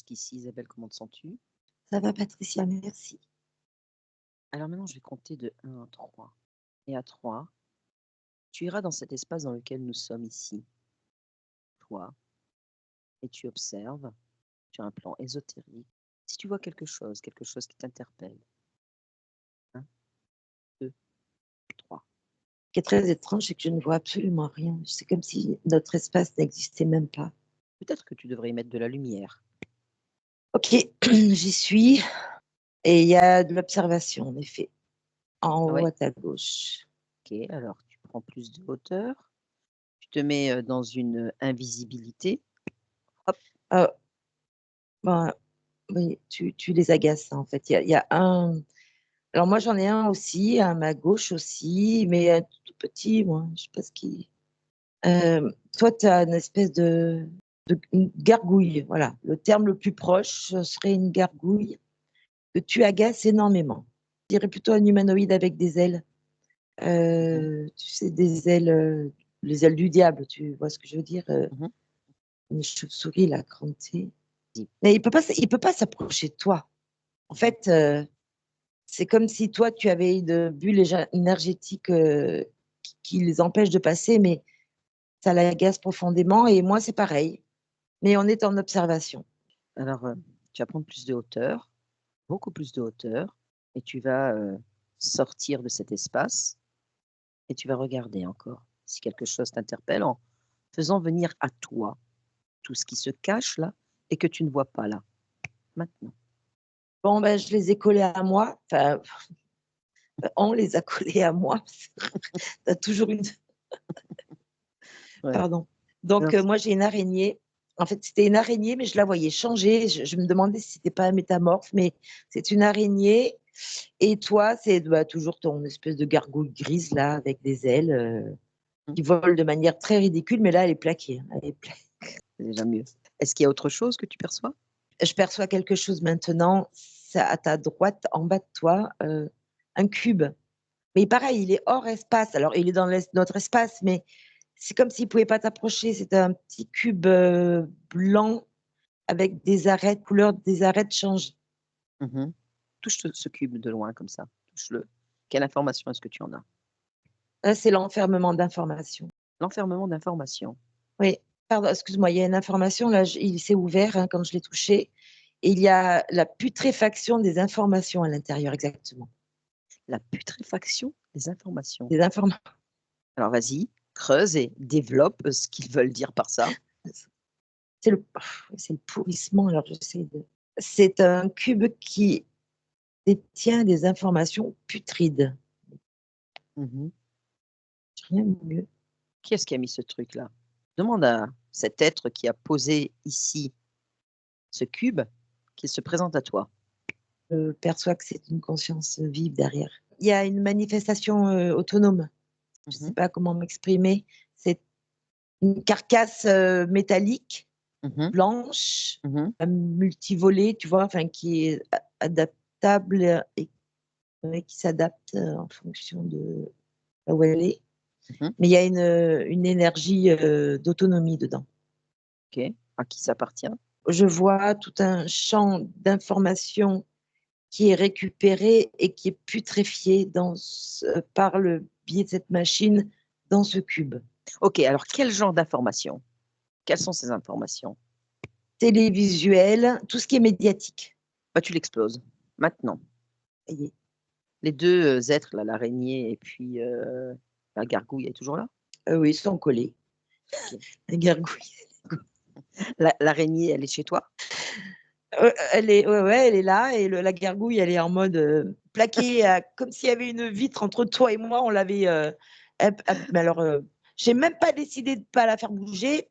jusqu'ici, Isabelle, comment te sens-tu? Ça va, Patricia, merci. Alors maintenant, je vais compter de 1 à 3. Et à 3, tu iras dans cet espace dans lequel nous sommes ici, toi, et tu observes, tu as un plan ésotérique. Si tu vois quelque chose qui t'interpelle, 1, 2, 3. Ce qui est très étrange, c'est que je ne vois absolument rien. C'est comme si notre espace n'existait même pas. Peut-être que tu devrais y mettre de la lumière. Ok, j'y suis. Et il y a de l'observation, en effet, en Ah haut ouais, à ta gauche. ok, alors tu prends plus de hauteur, tu te mets dans une invisibilité. Hop, Euh, ben, oui, tu les agaces, hein, en fait. Il y a un. Alors, moi, j'en ai un aussi, à ma gauche aussi, mais un tout petit, moi. Je sais pas ce qui. Toi, tu as une espèce de une gargouille. Voilà. Le terme le plus proche ce serait une gargouille que tu agaces énormément. Je dirais plutôt un humanoïde avec des ailes. mhm, Tu sais, des ailes, les ailes du diable, tu vois ce que je veux dire? mhm. Une chauve-souris là, crantée. Dis. Mais il peut pas s'approcher de toi. En Mhm. fait, c'est comme si toi, tu avais une bulle énergétique qui les empêche de passer, mais ça l'agace profondément. Et moi, c'est pareil. Mais on est en observation. Alors, tu vas prendre plus de hauteur, beaucoup plus de hauteur, et tu vas sortir de cet espace et tu vas regarder encore si quelque chose t'interpelle en faisant venir à toi tout ce qui se cache là et que tu ne vois pas là, maintenant. Bon, ben, je les ai collés à moi. Enfin, on les a collés à moi. Tu as toujours une. Ouais. Pardon. Donc, Alors, moi, j'ai une araignée. En fait, c'était une araignée, mais je la voyais changer. Je me demandais si c'était pas un métamorphe, mais c'est une araignée. Et toi, c'est bah, toujours ton espèce de gargouille grise, là, avec des ailes mmh, qui volent de manière très ridicule, mais là, elle est plaquée, hein. c'est déjà mieux. Est-ce qu'il y a autre chose que tu perçois? Je perçois quelque chose maintenant, ça, à ta droite, en bas de toi, un cube. Mais pareil, il est hors espace. Alors, il est dans notre espace, mais c'est comme s'il ne pouvait pas t'approcher. C'est un petit cube blanc avec des arêtes, couleur des arêtes change. Mmh. Touche ce cube de loin comme ça, touche-le. Quelle information est-ce que tu en as? Là, c'est l'enfermement d'informations. L'enfermement d'informations. Oui, pardon, excuse-moi, il y a une information, là, il s'est ouvert hein, quand je l'ai touché. Et il y a la putréfaction des informations à l'intérieur, exactement. La putréfaction des informations. Des informa Alors vas-y, creuse et développe ce qu'ils veulent dire par ça. c'est le pourrissement, alors j'essaie de c'est un cube qui détient des informations putrides. Mmh. Rien de mieux. Qui est-ce qui a mis ce truc-là? Demande à cet être qui a posé ici ce cube qu'il se présente à toi. Je perçois que c'est une conscience vive derrière. Il y a une manifestation, autonome. Je ne sais Mmh. pas comment m'exprimer. C'est une carcasse, métallique, Mmh. blanche, Mmh. multivolée, tu vois? Enfin qui est adaptable et ouais, qui s'adapte, en fonction de là où elle est. Mmh. Mais il y a une énergie, d'autonomie dedans. OK. À qui ça appartient? Je vois tout un champ d'informations qui est récupéré et qui est putréfié par le biais de cette machine dans ce cube. OK, alors quel genre d'informations? Quelles sont ces informations? Télévisuel, tout ce qui est médiatique. Bah, tu l'exploses, maintenant. Ça y est. Les 2 êtres là, l'araignée et puis, la gargouille, elle est toujours là? Oui, ils sont collés. OK. La gargouille. L'araignée, elle est chez toi? Elle est ouais, ouais, elle est là et la gargouille, elle est en mode, plaquée à comme s'il y avait une vitre entre toi et moi. On l'avait, mais alors, j'ai même pas décidé de pas la faire bouger.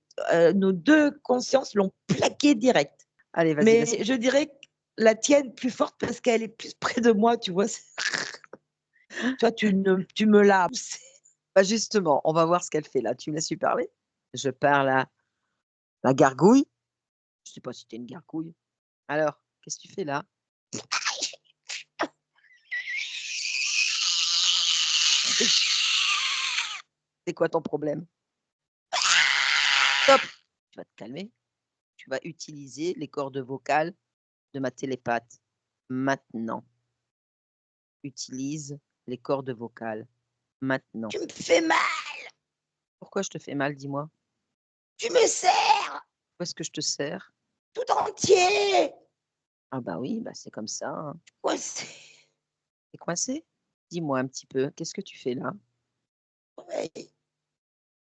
Nos 2 consciences l'ont plaquée direct. Allez, vas-y, Mais je dirais que la tienne plus forte parce qu'elle est plus près de moi, tu vois? Toi, tu me l'as poussée. bah, justement, on va voir ce qu'elle fait là. Tu me laisses lui parler? Je parle à la gargouille. Je sais pas si tu es une gargouille. Alors, qu'est-ce que tu fais là? C'est quoi ton problème? Stop! Tu vas te calmer, Tu vas utiliser les cordes vocales de ma télépathe. Maintenant. Utilise les cordes vocales. Maintenant. Tu me fais mal, Pourquoi je te fais mal, dis-moi? tu me serres Où est-ce que je te sers? tout entier. Ah bah oui, bah c'est comme ça, hein. Coincé. Tu es coincé? Dis-moi un petit peu, qu'est-ce que tu fais là? Ouais,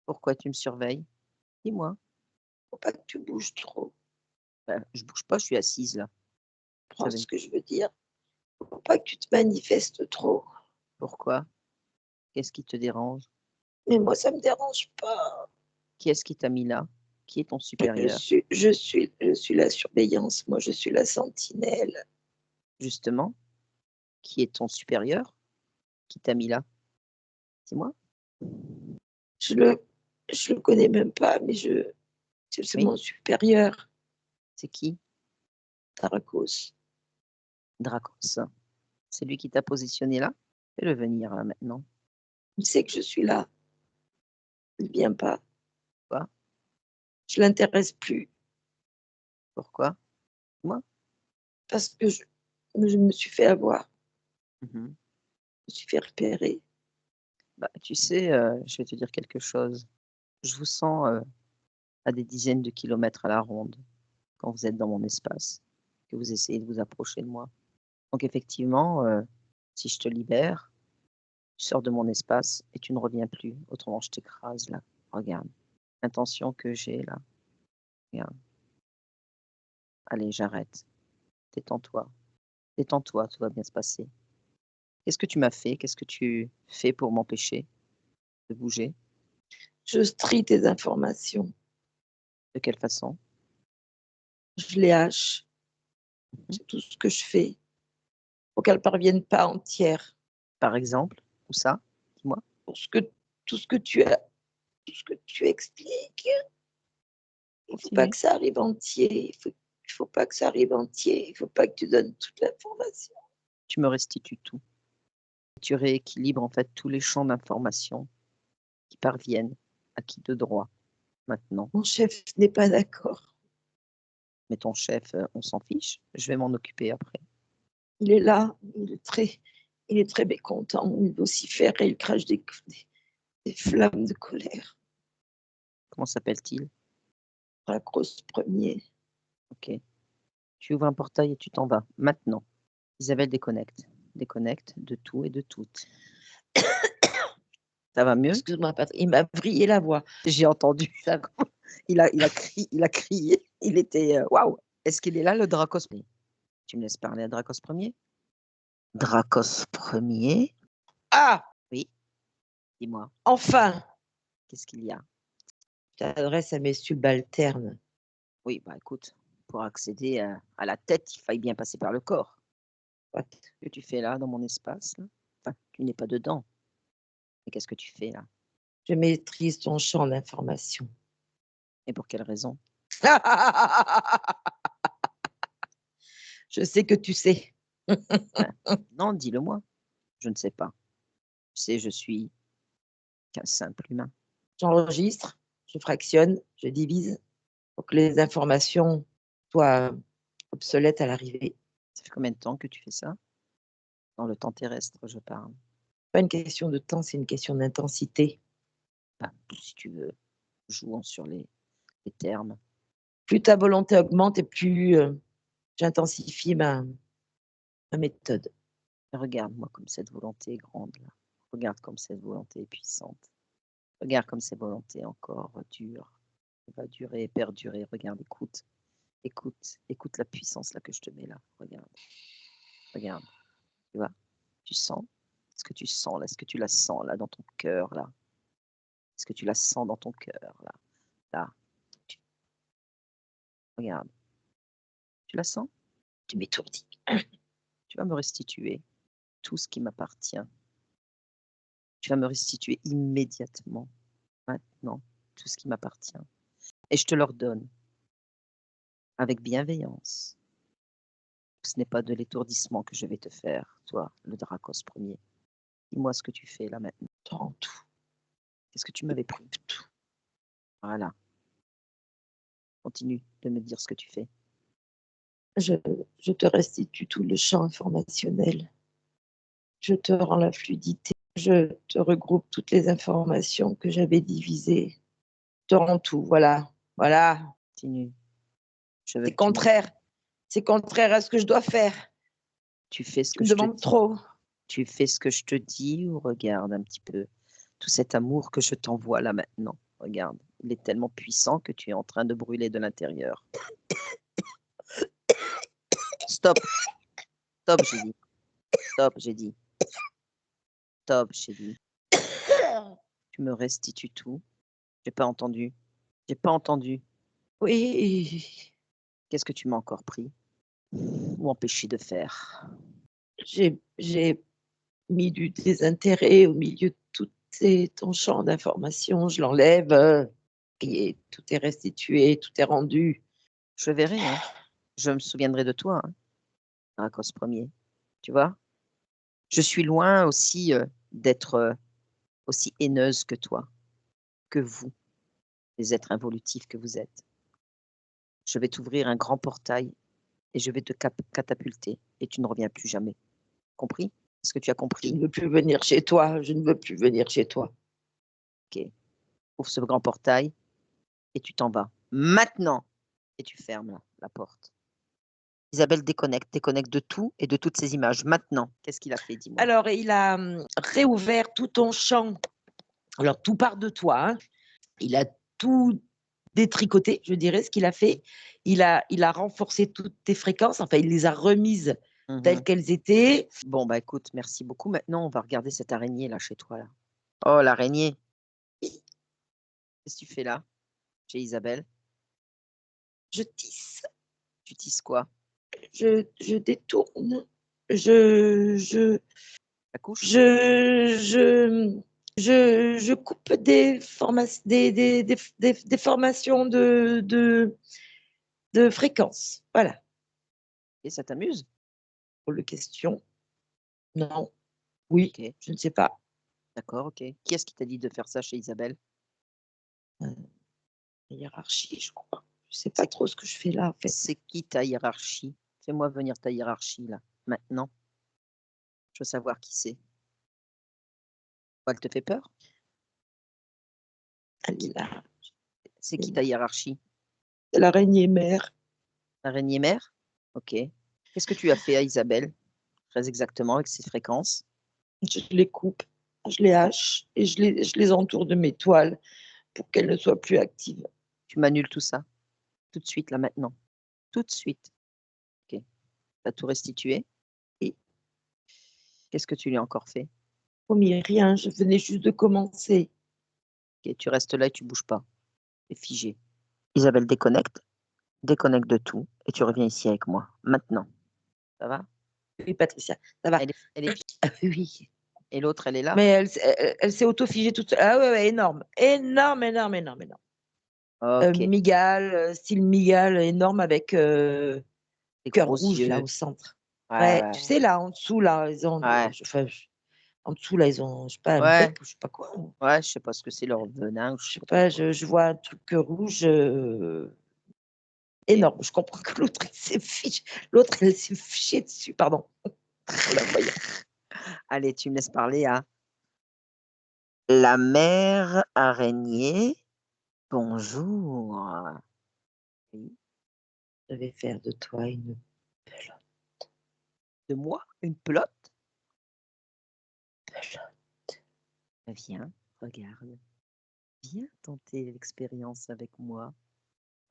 Pourquoi tu me surveilles? Dis-moi. faut pas que tu bouges trop. Bah, je bouge pas, je suis assise là. Ça Comprends veut ce que je veux dire? Faut pas que tu te manifestes trop. Pourquoi? Qu'est-ce qui te dérange? Mais moi, ça me dérange pas. Qui est-ce qui t'a mis là? Qui est ton supérieur? Je suis la surveillance, moi, je suis la sentinelle. Justement, qui est ton supérieur? Qui t'a mis là? Dis-moi. Je le je le connais même pas, mais c'est Oui, mon supérieur, c'est qui? Tarakos. Dracos. C'est lui qui t'a positionné là? Fais-le venir là maintenant. Il sait que je suis là, il vient pas. Quoi? Je l'intéresse plus Pourquoi? Dis-moi. parce que je me suis fait avoir, Mmh. je me suis fait repérer. Bah, tu sais, je vais te dire quelque chose. Je vous sens, à des dizaines de kilomètres à la ronde quand vous êtes dans mon espace, que vous essayez de vous approcher de moi. Donc effectivement, si je te libère, tu sors de mon espace et tu ne reviens plus. Autrement, je t'écrase là. Regarde, l'intention que j'ai là. Regarde. Allez, j'arrête. Détends-toi. Détends-toi, tout va bien se passer. Qu'est-ce que tu m'as fait? Qu'est-ce que tu fais pour m'empêcher de bouger? Je strie tes informations, De quelle façon? je les hache, Mmh. c'est tout ce que je fais pour qu'elles parviennent pas entières. Par exemple? Où ça? Dis-moi. Pour ce que tout ce que tu as tout ce que tu expliques, il faut pas Continue. que ça arrive entier, il faut pas que ça arrive entier, il faut pas que tu donnes toute l'information. Tu me restitues tout. Tu rééquilibres en fait tous les champs d'information qui parviennent à qui de droit maintenant. Mon chef n'est pas d'accord. Mais ton chef, on s'en fiche, je vais m'en occuper après. Il est là, il est très mécontent, il vocifère et il crache des flammes de colère. Comment s'appelle-t-il? Racrosse premier. OK. Tu ouvres un portail et tu t'en vas, maintenant. Isabelle déconnecte. Déconnecte de tout et de toutes. Ça va mieux? Excuse-moi Patrick, il m'a vrillé la voix. J'ai entendu. Ça Il a crié, il était, waouh! Est-ce qu'il est là le Dracos? Tu me laisses parler à Dracos premier. Dracos premier. ah! Oui, dis-moi, Enfin! qu'est-ce qu'il y a? J'adresse à mes subalternes. Oui, bah, écoute, pour accéder à la tête, il faille bien passer par le corps. What? Que tu fais là, dans mon espace, là? Enfin, tu n'es pas dedans, mais qu'est-ce que tu fais là? Je maîtrise ton champ d'information. Et pour quelle raison? Je sais que tu sais. Ben, non, dis-le-moi. Je ne sais pas. Tu sais, je suis qu'un simple humain. J'enregistre, je fractionne, je divise pour que les informations soient obsolètes à l'arrivée. Ça fait combien de temps que tu fais ça? Dans le temps terrestre, je parle. Pas une question de temps, c'est une question d'intensité. Ben, si tu veux, jouons sur les termes. Plus ta volonté augmente et plus, j'intensifie ma méthode. Regarde-moi comme cette volonté est grande là. Regarde comme cette volonté est puissante. Regarde comme cette volonté encore dure. Elle va durer et perdurer. Regarde, écoute. Écoute, écoute la puissance là que je te mets là. Regarde, regarde. Tu vois? Tu sens? Est-ce que tu sens là? Est-ce que tu la sens là dans ton cœur là? Est-ce que tu la sens dans ton cœur là? Là, tu regarde. Tu la sens? Tu m'étourdis. Tu vas me restituer tout ce qui m'appartient. Tu vas me restituer immédiatement, maintenant, tout ce qui m'appartient. Et je te l'ordonne avec bienveillance. Ce n'est pas de l'étourdissement que je vais te faire, toi, le Dracos premier. Dis-moi ce que tu fais là maintenant. Tu rends tout, Qu'est-ce que tu m'avais pris? tout. Voilà. Continue de me dire ce que tu fais. Je je te restitue tout le champ informationnel. Je te rends la fluidité. Je te regroupe toutes les informations que j'avais divisées. Je te rends tout, voilà, voilà. Continue. Je veux C'est que tu me contraire. C'est contraire à ce que je dois faire. tu fais ce Tu que me je te demandes dis. trop. Tu fais ce que je te dis ou regarde un petit peu tout cet amour que je t'envoie là maintenant. Regarde, il est tellement puissant que tu es en train de brûler de l'intérieur. Stop, stop, j'ai dit. Stop, j'ai dit. Stop, j'ai dit. Tu me restitues tout. J'ai pas entendu. J'ai pas entendu. Oui, Qu'est-ce que tu m'as encore pris ou empêché de faire? j'ai mis du désintérêt au milieu de ton champ d'informations. Je l'enlève, et tout est restitué, tout est rendu. Je verrai, hein. Je me souviendrai de toi, hein, Dracos Premier. Tu vois? Je suis loin aussi, d'être, aussi haineuse que toi, que vous, les êtres involutifs que vous êtes. Je vais t'ouvrir un grand portail et je vais te catapulter et tu ne reviens plus jamais. Compris? Est-ce que tu as Je compris? ne veux plus venir chez toi, je ne veux plus venir chez toi. OK. Ouvre ce grand portail et tu t'en vas. Maintenant! Et tu fermes la porte. Isabelle, déconnecte de tout et de toutes ces images. Maintenant. Qu'est-ce qu'il a fait? Dis-moi. Alors il a, réouvert tout ton champ. Alors tout part de toi, hein. Il a tout détricoté, je dirais, ce qu'il a fait. Il a renforcé toutes tes fréquences, enfin il les a remises telles Mmh. qu'elles étaient. Bon, bah, écoute, merci beaucoup. Maintenant, on va regarder cette araignée là chez toi là. Oh, l'araignée! Qu'est-ce que tu fais là, chez Isabelle? Je tisse, Tu tisses quoi? je détourne, je La couche? je je je coupe des formations de fréquences. Voilà. Et ça t'amuse? Pour les questions, non, oui, OK, je ne sais pas. d'accord, OK. Qui est-ce qui t'a dit de faire ça chez Isabelle? La hiérarchie, je crois. Je sais pas C'est trop ce que je fais là, en fait. c'est qui ta hiérarchie? Fais-moi venir ta hiérarchie là, maintenant. Je veux savoir qui c'est. Elle te fait peur? Elle Qui est là, c'est elle est qui ta là. hiérarchie? C'est l'araignée mère. L'araignée mère? OK. Qu'est-ce que tu as fait à Isabelle, très exactement, avec ces fréquences? Je les coupe, je les hache et je les entoure de mes toiles pour qu'elles ne soient plus actives. Tu m'annules tout ça, tout de suite là, maintenant. Tout de suite. OK. Tu as tout restitué? Et Qu'est-ce que tu lui as encore fait? promis, rien, je venais juste de commencer. OK, tu restes là et tu bouges pas. Tu es figée. Isabelle, déconnecte de tout et tu reviens ici avec moi, maintenant. Ça va? Oui, Patricia, ça va. Elle est figée Ah oui, et l'autre, elle est là? mais elle s'est auto-figée toute seule. Ah ouais, ouais, énorme, énorme, énorme, énorme, énorme. OK. Migale, style migale énorme avec, Des cœur gros rouge là yeux. au centre. Ouais, Ouais, ouais, tu sais là en dessous là, ils ont ouais. en dessous là, ils ont, je sais pas, un Ouais, bec ou je sais pas quoi. ouais, je sais pas ce que c'est leur venin ou je Je sais sais pas trop pas, quoi. je vois un truc, rouge, OK. énorme. Je comprends que l'autre elle s'est fichée dessus, pardon, en la voyant. Allez, tu me laisses parler à la mère araignée. Bonjour. Oui, Je vais faire de toi une pelote. de moi? Une pelote? Pelote. Viens, regarde. Viens tenter l'expérience avec moi.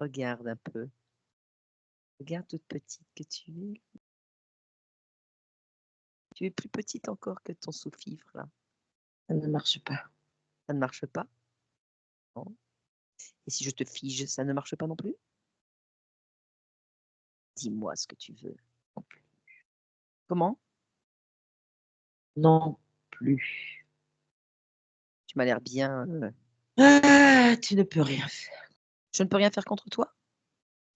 Regarde un peu. Regarde toute petite que tu es. Tu es plus petite encore que ton sous-fifre là. Ça ne marche pas. Ça ne marche pas? Non. Et si je te fige, ça ne marche pas non plus? Dis-moi ce que tu veux. Non plus. Comment? Non plus. Tu m'as l'air bien, Ah, tu ne peux rien faire. je ne peux rien faire contre toi?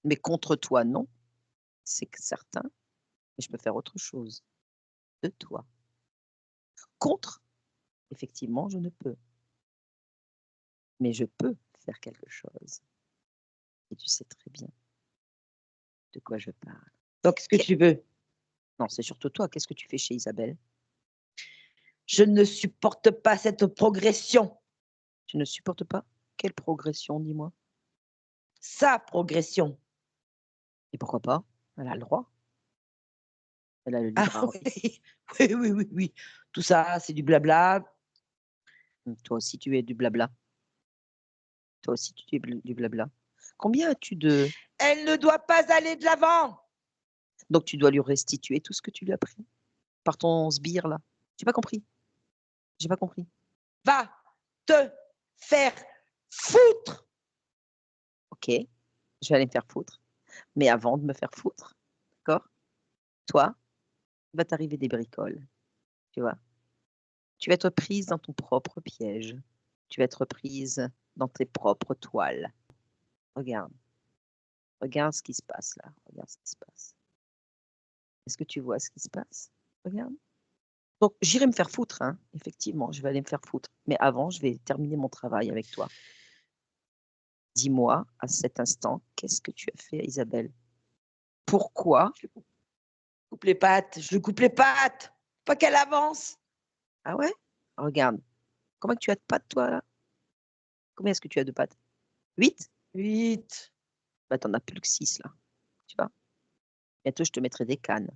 Mais contre toi, non, c'est que certain, mais je peux faire autre chose de toi. Contre, effectivement, je ne peux, mais je peux faire quelque chose. Et tu sais très bien de quoi je parle. Donc, qu'est-ce que Qu'est tu veux? Non, c'est surtout toi. Qu'est-ce que tu fais chez Isabelle? Je ne supporte pas cette progression. Tu ne supportes pas? Quelle progression, dis-moi? Sa progression. Et pourquoi pas? Elle a le droit. Elle a le Ah libre arbitre. oui, oui, oui, oui, oui. Tout ça, c'est du blabla. Toi aussi, tu es du blabla. Toi aussi, tu es du blabla. Combien as-tu de... Elle ne doit pas aller de l'avant. Donc, tu dois lui restituer tout ce que tu lui as pris par ton sbire, là. J'ai pas compris. J'ai pas compris. Va te faire foutre. Ok, je vais aller me faire foutre. Mais avant de me faire foutre, d'accord? Toi, il va t'arriver des bricoles, tu vois? Tu vas être prise dans ton propre piège. Tu vas être prise dans tes propres toiles. Regarde, regarde ce qui se passe là. Regarde ce qui se passe. Est-ce que tu vois ce qui se passe? Regarde. Donc, j'irai me faire foutre, hein. Effectivement, je vais aller me faire foutre. Mais avant, je vais terminer mon travail avec toi. Dis-moi, à cet instant, qu'est-ce que tu as fait à Isabelle? Pourquoi? Je coupe les pattes. Je coupe les pattes. Pas qu'elle avance. Ah ouais? Regarde. Combien tu as de pattes, toi, là? Combien est-ce que tu as de pattes? 8? 8. Bah, t'en as plus que 6, là. Tu vois? Bientôt, je te mettrai des cannes,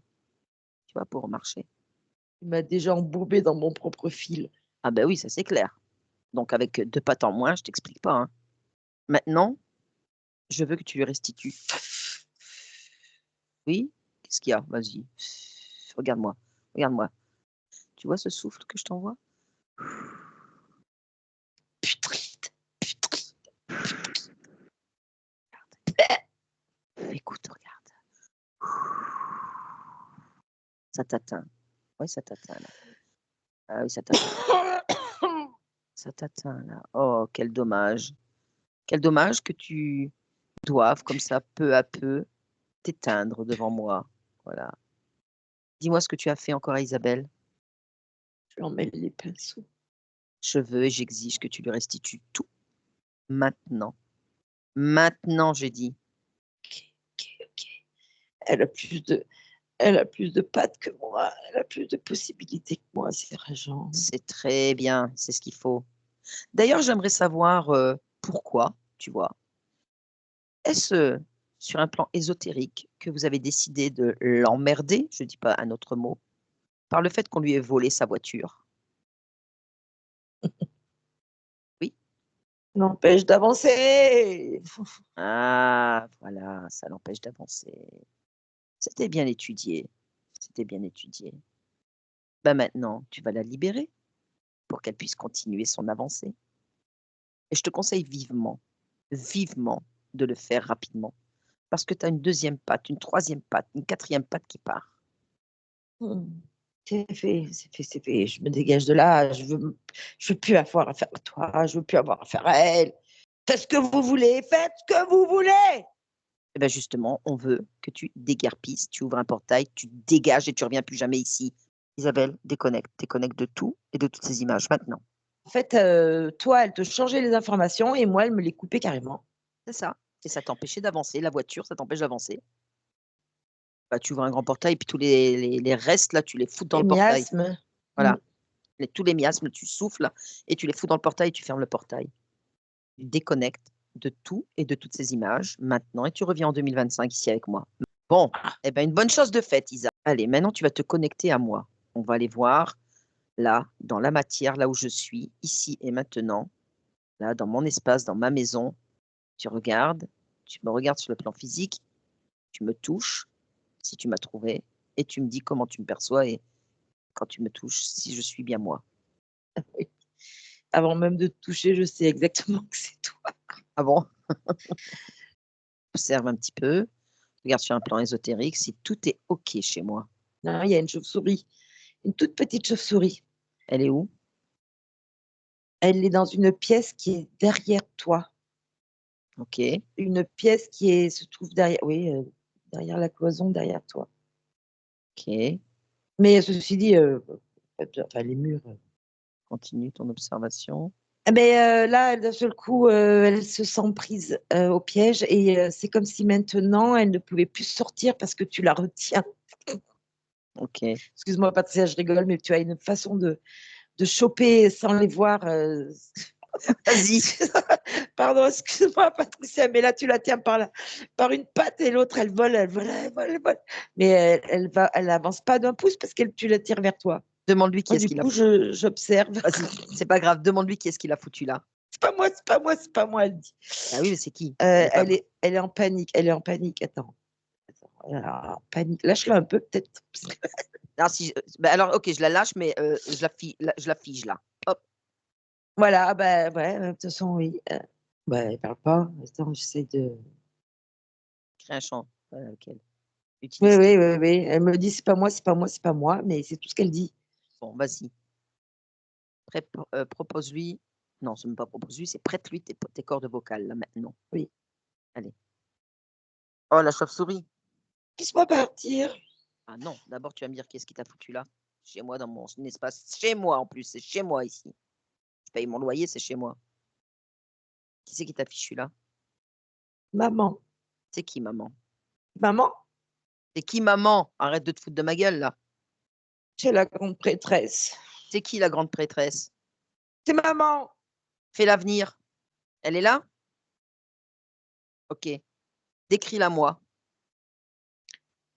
tu vois, pour marcher. Il m'a déjà embourbé dans mon propre fil. Ah ben oui, ça c'est clair. Donc avec 2 pattes en moins, je t'explique pas, hein. Maintenant, je veux que tu lui restitues. Oui? Qu'est-ce qu'il y a? Vas-y. Regarde-moi, regarde-moi. Tu vois ce souffle que je t'envoie? Putride, putride. Écoute, regarde. Ça t'atteint. Oui, ça t'atteint là. Ah oui, ça t'atteint. Ça t'atteint là. Oh, quel dommage. Quel dommage que tu doives comme ça, peu à peu, t'éteindre devant moi. Voilà. Dis-moi ce que tu as fait encore à Isabelle. Je lui emmêle les pinceaux. Je veux et j'exige que tu lui restitues tout. Maintenant. Maintenant, j'ai dit. Ok, ok, ok. Elle a plus de pattes que moi. Elle a plus de possibilités que moi. C'est rageant. C'est très bien, c'est ce qu'il faut. D'ailleurs, j'aimerais savoir pourquoi, tu vois. Est-ce sur un plan ésotérique que vous avez décidé de l'emmerder, je ne dis pas un autre mot, par le fait qu'on lui ait volé sa voiture? Oui? N'empêche d'avancer. Ah, voilà, ça l'empêche d'avancer. C'était bien étudié. C'était bien étudié. Ben maintenant, tu vas la libérer pour qu'elle puisse continuer son avancée. Et je te conseille vivement, vivement de le faire rapidement. Parce que tu as une 2e patte, une 3e patte, une 4e patte qui part. C'est fait, c'est fait, c'est fait. Je me dégage de là. Je veux plus avoir affaire à toi. Je veux plus avoir affaire à elle. Faites ce que vous voulez. Faites ce que vous voulez. Et bien justement, on veut que tu déguerpisses, tu ouvres un portail, tu dégages et tu reviens plus jamais ici. Isabelle, déconnecte, déconnecte de tout et de toutes ces images maintenant. En fait, toi, elle te changeait les informations et moi, elle me les coupait carrément. C'est ça. Et ça t'empêchait d'avancer. La voiture, ça t'empêche d'avancer. Bah, tu ouvres un grand portail, puis tous les restes, là, tu les fous dans Les le portail. miasmes. Voilà. Tous les miasmes, tu souffles et tu les fous dans le portail et tu fermes le portail. Tu déconnectes de tout et de toutes ces images maintenant et tu reviens en 2025 ici avec moi. Bon, eh ben, une bonne chose de faite, Isa. Allez, maintenant, tu vas te connecter à moi. On va aller voir là, dans la matière, là où je suis, ici et maintenant, là, dans mon espace, dans ma maison. Tu regardes, tu me regardes sur le plan physique, tu me touches, si tu m'as trouvé, et tu me dis comment tu me perçois et quand tu me touches, si je suis bien moi. Oui. Avant même de te toucher, je sais exactement que c'est toi. Ah bon? Observe un petit peu, regarde sur un plan ésotérique si tout est OK chez moi. Non, il y a une chauve-souris, une toute petite chauve-souris. Elle est où? Elle est dans une pièce qui est derrière toi. OK, Une pièce qui est se trouve derrière oui, derrière la cloison, derrière toi. OK. Mais ceci dit, enfin les murs, Continue ton observation. Mais là, d'un seul coup, elle se sent prise, au piège et c'est comme si maintenant elle ne pouvait plus sortir parce que tu la retiens. OK. Excuse-moi Patricia, je rigole, mais tu as une façon de choper sans les voir, Vas-y. pardon, excuse-moi Patricia, mais là tu la tiens par une patte et l'autre elle vole, elle vole, elle vole, elle vole. Mais elle avance pas d'un pouce parce que tu la tires vers toi. Demande-lui qui Moi est-ce du qui l'a coup foutu. j'observe. Vas-y, c'est pas grave, demande-lui qui est-ce qui l'a foutu là. C'est pas moi, c'est pas moi, c'est pas moi, elle dit. Bah oui, mais c'est qui? Elle est pas Elle est en panique, elle est en panique. Attends, elle est en panique. Lâche-la un peu peut-être. ah si, bah alors OK, je la lâche, mais je la fige là. Hop, Voilà, ah bah, ouais, de toute façon oui, bah, elle parle pas. Attends, j'essaie de crée un chant, lequel? oui, Utilise oui, qui? oui, oui, elle me dit: «C'est pas moi, c'est pas moi, c'est pas moi», mais c'est tout ce qu'elle dit. Bon, vas-y. Propose-lui non, c'est même pas propose-lui, c'est prête-lui tes cordes vocales là maintenant. Oui. Allez. Oh la chauve-souris! Laisse-moi partir. Ah non, d'abord tu vas me dire qu'est-ce qui t'a foutu là? Chez moi dans mon espace, chez moi en plus, c'est chez moi ici. Je paye mon loyer, c'est chez moi. Qui c'est qui t'a fichu là? Maman, C'est qui maman? maman, C'est qui maman? Arrête de te foutre de ma gueule là. c'est la grande prêtresse. C'est qui la grande prêtresse? C'est maman! Fais l'avenir. Elle est là? OK. Décris-la moi.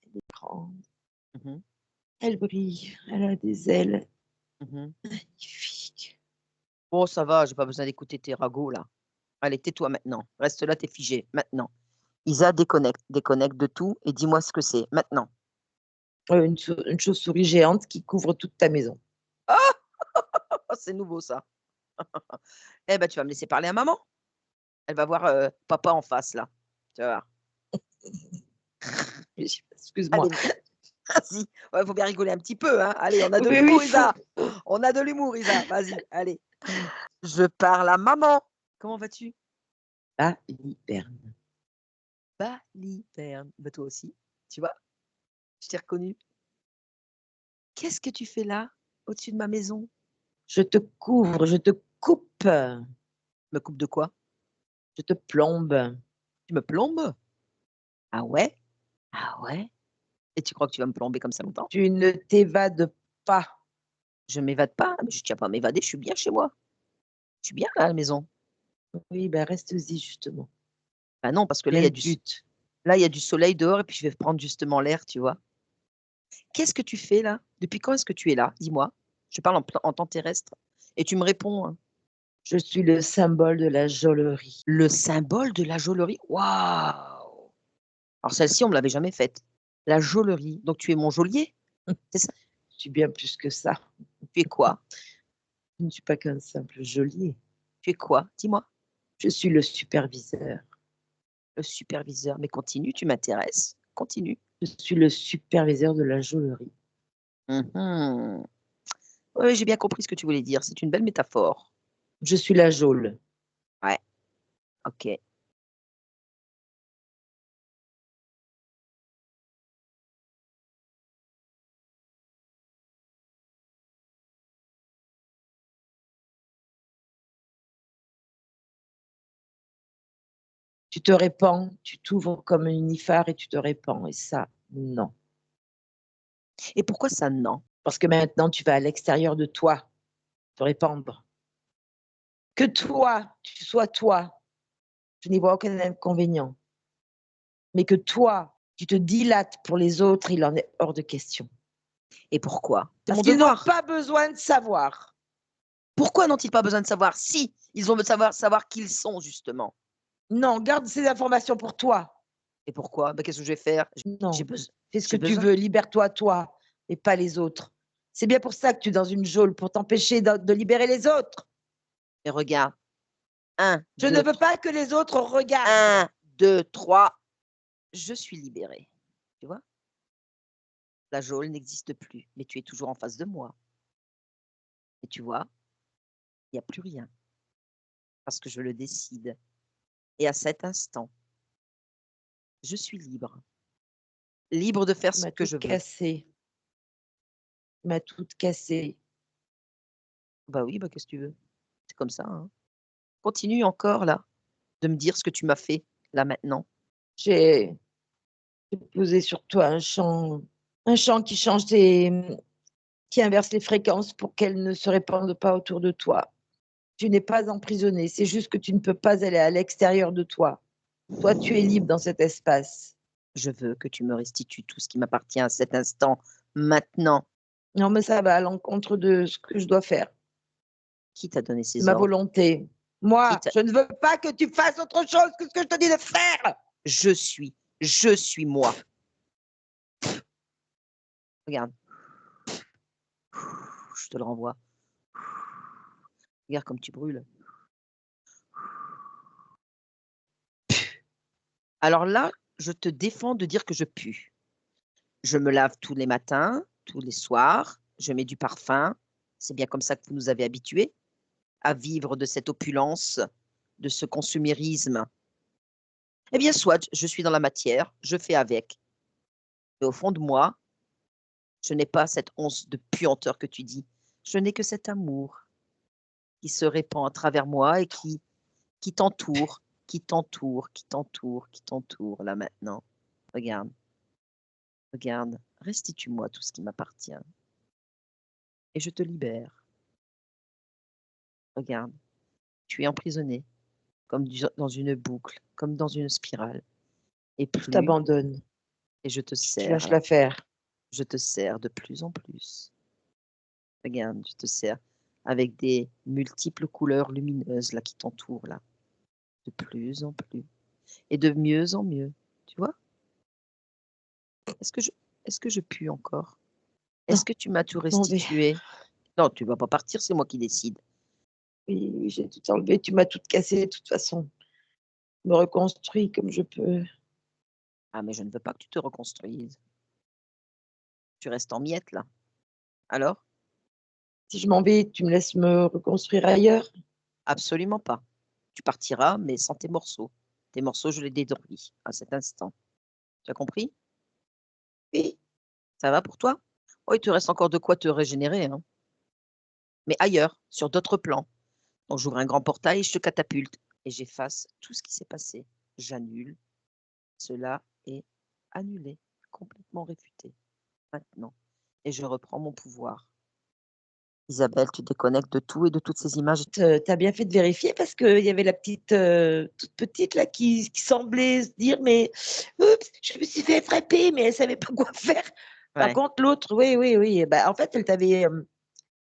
Elle est grande, Mmh mh. elle brille, elle a des ailes Mmh. magnifiques. Oh ça va, j'ai pas besoin d'écouter tes ragots là. Allez, tais-toi maintenant. Reste là, tu es figé, maintenant. Isa, déconnecte, déconnecte de tout et dis-moi ce que c'est, maintenant. Une chauve-souris géante qui couvre toute ta maison. Ah! C'est nouveau ça. Eh ben, tu vas me laisser parler à maman. Elle va voir, papa en face là. Tu vas voir. Oui, excuse-moi. Allez, vas-y. Ouais, faut bien rigoler un petit peu, hein. Allez, on a de Oui, oui, il l'humour faut. Isa. On a de l'humour Isa. Vas-y, allez. Je parle à maman. Comment vas-tu? Balivernes. Balivernes. Bah, toi aussi, tu vois? Je t'ai reconnu. Qu'est-ce que tu fais là, au-dessus de ma maison? Je te couvre, je te coupe, Me coupe de quoi? je te plombe. Tu me plombes? Ah ouais? Ah ouais? Et tu crois que tu vas me plomber comme ça longtemps? Tu ne t'évades pas. Je m'évade pas, mais je tiens pas à m'évader, je suis bien chez moi. Je suis bien là à la maison. Oui, bah, reste-y justement. Bah non, parce que Bien le but. là, il y a du soleil dehors et puis je vais prendre justement l'air, tu vois? Qu'est-ce que tu fais là? Depuis quand est-ce que tu es là? Dis-moi. Je parle en temps terrestre et tu me réponds, hein. Je suis le symbole de la jolerie. Le symbole de la jolerie? Waouh! Alors celle-ci, on me l'avait jamais faite. La jolerie, donc tu es mon geôlier? C'est ça? Je suis bien plus que ça. Tu es quoi? Je ne suis pas qu'un simple geôlier. Tu es quoi? Dis-moi. Je suis le superviseur. Le superviseur, mais continue, tu m'intéresses. Continue. Je suis le superviseur de la jolerie. Mmh. Oui, j'ai bien compris ce que tu voulais dire. C'est une belle métaphore. Je suis la geôle. Ouais, OK. Tu te répands, tu t'ouvres comme un nénuphar et tu te répands et ça, non. Et pourquoi ça, non? Parce que maintenant tu vas à l'extérieur de toi, te répandre. Que toi, tu sois toi, je n'y vois aucun inconvénient. Mais que toi, tu te dilates pour les autres, il en est hors de question. Et pourquoi? C'est Parce mon qu'ils n'ont devoir. pas besoin de savoir. Pourquoi n'ont-ils pas besoin de savoir? Si, ils ont besoin de savoir qui ils sont justement. Non, garde ces informations pour toi. Et pourquoi? Bah, qu'est-ce que je vais faire? J'ai Non, besoin fais ce que j'ai tu besoin veux, libère-toi toi et pas les autres. C'est bien pour ça que tu es dans une geôle, pour t'empêcher de libérer les autres. mais regarde, un, Je ne deux, veux pas que les autres regardent. 1, 2, 3, je suis libérée. Tu vois? La geôle n'existe plus, mais tu es toujours en face de moi. Et tu vois? Il y a plus rien parce que je le décide et à cet instant, je suis libre. Libre de faire Tu ce m'as que je toute veux. cassée, tu m'as toute cassée. Bah oui, bah qu'est-ce que tu veux? C'est comme ça, hein. Continue encore là, de me dire ce que tu m'as fait, là maintenant. J'ai j'ai posé sur toi un champ qui change qui inverse les fréquences pour qu'elles ne se répandent pas autour de toi. Tu n'es pas emprisonné, c'est juste que tu ne peux pas aller à l'extérieur de toi. Toi, tu es libre dans cet espace. Je veux que tu me restitues tout ce qui m'appartient à cet instant, maintenant. Non, mais ça va à l'encontre de ce que je dois faire, Qui t'a donné de ces ma ordres? volonté. Qui Moi, t'a je ne veux pas que tu fasses autre chose que ce que je te dis de faire. Je suis moi. Regarde. Je te le renvoie. Regarde comme tu brûles. Alors là, je te défends de dire que je pue. Je me lave tous les matins, tous les soirs, je mets du parfum. C'est bien comme ça que vous nous avez habitués à vivre de cette opulence, de ce consumérisme. Eh bien, soit, je suis dans la matière, je fais avec. Mais au fond de moi, je n'ai pas cette once de puanteur que tu dis. Je n'ai que cet amour qui se répand à travers moi et qui t'entoure, qui t'entoure, qui t'entoure, qui t'entoure là maintenant. Regarde, regarde, restitue-moi tout ce qui m'appartient et je te libère. Regarde, tu es emprisonné comme dans une boucle, comme dans une spirale. Et Je plus, t'abandonne, et je te je serre lâche là, l'affaire. je te serre de plus en plus. Regarde, je te serre avec des multiples couleurs lumineuses là qui t'entourent là, de plus en plus et de mieux en mieux. Tu vois? Est-ce que je est-ce que je pue encore? Est-ce Non, que tu m'as tout non, mais restitué? Non, tu vas pas partir, c'est moi qui décide. oui, oui, j'ai tout enlevé, tu m'as tout cassé de toute façon. Je me reconstruis comme je peux. Ah, mais je ne veux pas que tu te reconstruises. Tu restes en miettes là. Alors? Si je m'en vais, tu me laisses me reconstruire ailleurs? Absolument pas. Tu partiras, mais sans tes morceaux. Tes morceaux, je les détruis à cet instant. Tu as compris? Oui, Ça va pour toi? Oh, il te reste encore de quoi te régénérer, hein, mais ailleurs, sur d'autres plans. Donc j'ouvre un grand portail et je te catapulte et j'efface tout ce qui s'est passé. J'annule. Cela est annulé, complètement réfuté, maintenant et je reprends mon pouvoir. Isabelle, tu déconnectes de tout et de toutes ces images. tu as bien fait de vérifier parce qu'il y avait la petite, toute petite là qui semblait se dire: «Mais oups, je me suis fait frapper», mais elle savait pas quoi faire. Par Ouais, contre l'autre, oui, oui, oui, bah, en fait, elle t'avait,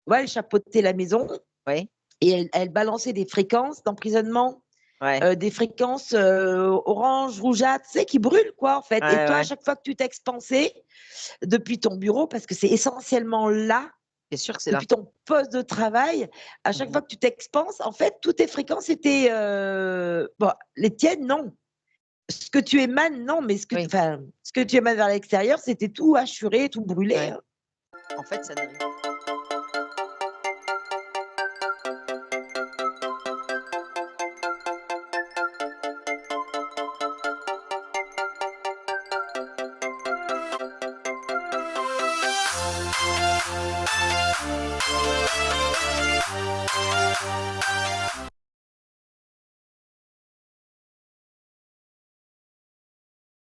ouais, elle chapeautait la maison oui, et elle balançait des fréquences d'emprisonnement, ouais, des fréquences, orange, rougeâtres, tu sais, qui brûlent quoi, en fait, et ouais, toi, à ouais. chaque fois que tu t'expansais depuis ton bureau, parce que c'est essentiellement là, C'est sûr que c'est là. depuis ton poste de travail, à chaque Mmh. fois que tu t'expanses, en fait, toutes tes fréquences étaient, bon, les tiennes, non. Ce que tu émanes, non, mais Oui, ce que tu émanes vers l'extérieur, c'était tout hachuré, tout brûlé, ouais. hein. En fait, ça ne